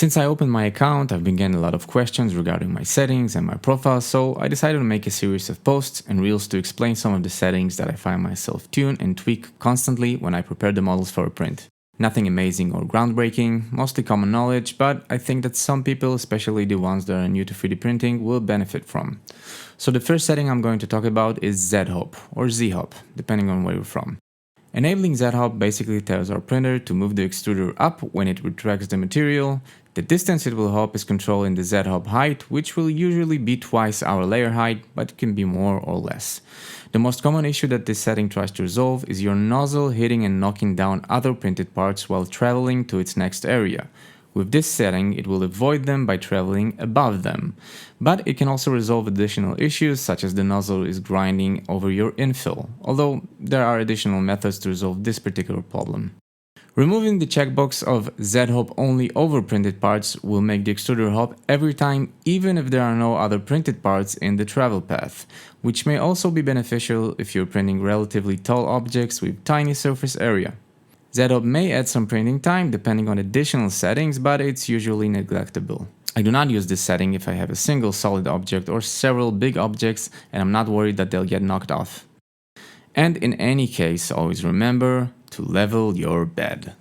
Since I opened my account, I've been getting a lot of questions regarding my settings and my profile, so I decided to make a series of posts and reels to explain some of the settings that I find myself tune and tweak constantly when I prepare the models for a print. Nothing amazing or groundbreaking, mostly common knowledge, but I think that some people, especially the ones that are new to 3D printing, will benefit from. So the first setting I'm going to talk about is Z-Hop, or Z-Hop, depending on where you're from. Enabling Z-Hop basically tells our printer to move the extruder up when it retracts the material. The distance it will hop is controlled in the Z-Hop height, which will usually be twice our layer height, but it can be more or less. The most common issue that this setting tries to resolve is your nozzle hitting and knocking down other printed parts while traveling to its next area. With this setting, it will avoid them by traveling above them. But it can also resolve additional issues, such as the nozzle is grinding over your infill, although there are additional methods to resolve this particular problem. Removing the checkbox of Z-Hop only over printed parts will make the extruder hop every time, even if there are no other printed parts in the travel path, which may also be beneficial if you're printing relatively tall objects with tiny surface area. Z-Hop may add some printing time depending on additional settings, but it's usually neglectable. I do not use this setting if I have a single solid object or several big objects and I'm not worried that they'll get knocked off. And in any case, always remember to level your bed.